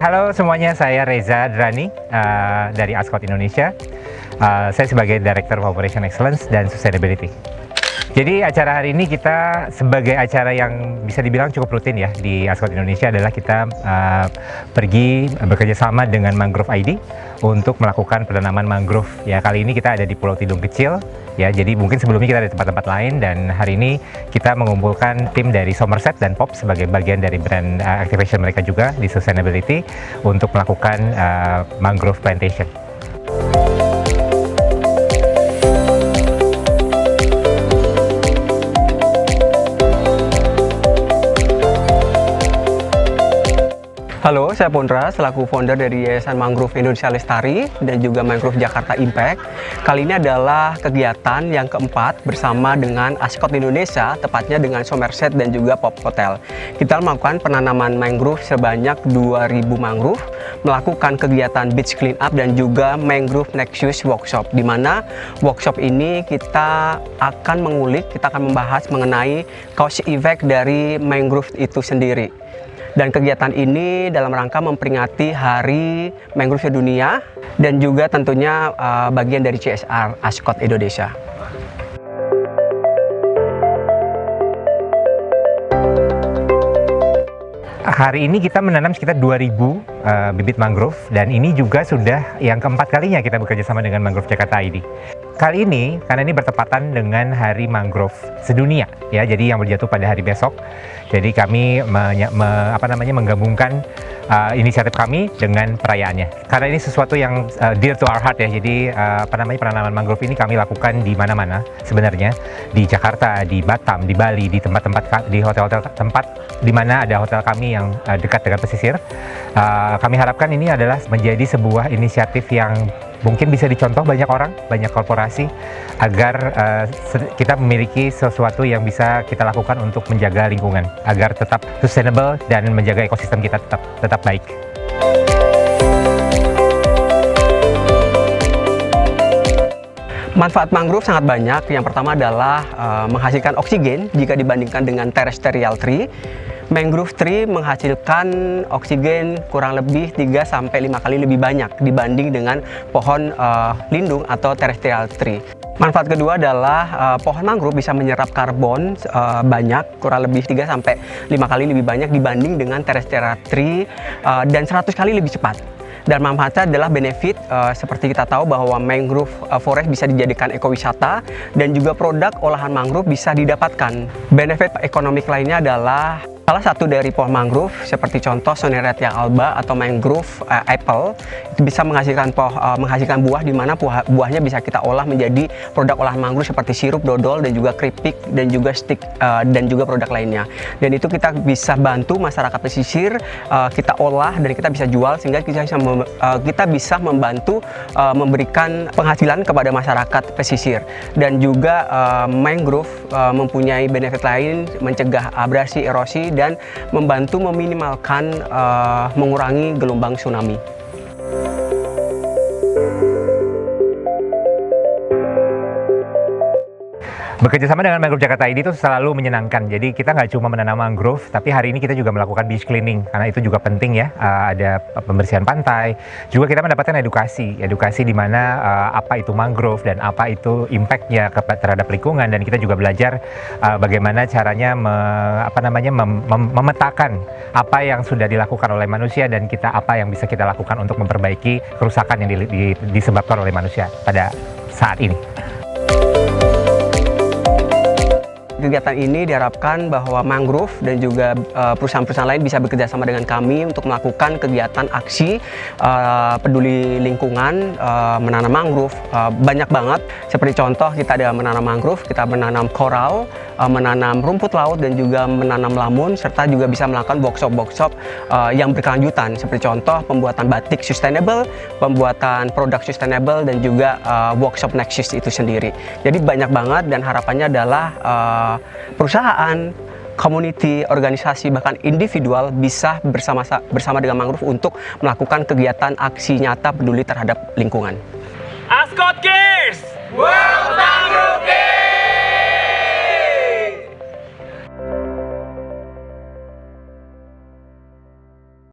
Halo semuanya, saya Reza Drani dari Ascot Indonesia. Saya sebagai Director of Operation Excellence dan Sustainability. Jadi acara hari ini kita sebagai acara yang bisa dibilang cukup rutin ya di Ascot Indonesia adalah kita pergi bekerja sama dengan Mangrove ID untuk melakukan penanaman mangrove. Ya, kali ini kita ada di Pulau Tidung Kecil ya. Jadi mungkin sebelumnya kita ada di tempat-tempat lain, dan hari ini kita mengumpulkan tim dari Somerset dan Pop sebagai bagian dari brand activation mereka juga di sustainability untuk melakukan mangrove plantation. Halo, saya Pondra, selaku founder dari Yayasan Mangrove Indonesia Lestari dan juga Mangrove Jakarta Impact. Kali ini adalah kegiatan yang keempat bersama dengan Ascot Indonesia, tepatnya dengan Somerset dan juga Pop Hotel. Kita melakukan penanaman mangrove sebanyak 2.000 mangrove, melakukan kegiatan beach clean up dan juga Mangrove Nexus Workshop, di mana workshop ini kita akan mengulik, kita akan membahas mengenai cause effect dari mangrove itu sendiri. Dan kegiatan ini dalam rangka memperingati Hari Mangrove Sedunia dan juga tentunya bagian dari CSR Ascot Indonesia. Hari ini kita menanam sekitar 2.000 bibit mangrove, dan ini juga sudah yang keempat kalinya kita bekerja sama dengan Mangrove Jakarta ID. Kali ini, karena ini bertepatan dengan Hari Mangrove Sedunia, ya, jadi yang berjatuh pada hari besok. Jadi kami menggabungkan inisiatif kami dengan perayaannya. Karena ini sesuatu yang dear to our heart ya. Jadi penanaman mangrove ini kami lakukan di mana-mana sebenarnya, di Jakarta, di Batam, di Bali, di tempat-tempat, di hotel-hotel tempat di mana ada hotel kami yang dekat dengan pesisir. Kami harapkan ini adalah menjadi sebuah inisiatif yang mungkin bisa dicontoh banyak orang, banyak korporasi, agar kita memiliki sesuatu yang bisa kita lakukan untuk menjaga lingkungan, agar tetap sustainable dan menjaga ekosistem kita tetap baik. Manfaat mangrove sangat banyak. Yang pertama adalah menghasilkan oksigen jika dibandingkan dengan terrestrial tree. Mangrove tree menghasilkan oksigen kurang lebih 3-5 kali lebih banyak dibanding dengan pohon lindung atau terrestrial tree. Manfaat kedua adalah pohon mangrove bisa menyerap karbon banyak, kurang lebih 3-5 kali lebih banyak dibanding dengan terrestrial tree, dan 100 kali lebih cepat. Dan manfaatnya adalah benefit, seperti kita tahu bahwa mangrove forest bisa dijadikan ekowisata dan juga produk olahan mangrove bisa didapatkan. Benefit ekonomi lainnya adalah salah satu dari pohon mangrove seperti contoh Soneratia alba atau mangrove apple itu bisa menghasilkan buah, di mana buahnya bisa kita olah menjadi produk olahan mangrove seperti sirup, dodol, dan juga keripik, dan juga stick, dan juga produk lainnya. Dan itu kita bisa bantu masyarakat pesisir, kita olah dan kita bisa jual, sehingga kita bisa membantu memberikan penghasilan kepada masyarakat pesisir. Dan juga mangrove mempunyai benefit lain, mencegah abrasi, erosi, dan membantu meminimalkan mengurangi gelombang tsunami. Bekerja sama dengan Mangrove Jakarta ID itu selalu menyenangkan. Jadi kita nggak cuma menanam mangrove, tapi hari ini kita juga melakukan beach cleaning, karena itu juga penting ya. Ada pembersihan pantai. Juga kita mendapatkan edukasi di mana apa itu mangrove dan apa itu impact-nya terhadap lingkungan, dan kita juga belajar bagaimana caranya memetakan apa yang sudah dilakukan oleh manusia, dan apa yang bisa kita lakukan untuk memperbaiki kerusakan yang disebabkan oleh manusia pada saat ini. Kegiatan ini diharapkan bahwa mangrove dan juga perusahaan-perusahaan lain bisa bekerja sama dengan kami untuk melakukan kegiatan aksi peduli lingkungan, menanam mangrove. Banyak banget, seperti contoh kita ada menanam mangrove, kita menanam koral, menanam rumput laut, dan juga menanam lamun, serta juga bisa melakukan workshop-workshop yang berkelanjutan, seperti contoh pembuatan batik sustainable, pembuatan produk sustainable, dan juga workshop Nexus itu sendiri. Jadi banyak banget, dan harapannya adalah perusahaan, community, organisasi, bahkan individual bisa bersama dengan mangrove untuk melakukan kegiatan aksi nyata peduli terhadap lingkungan. Ascot Cares! Wow!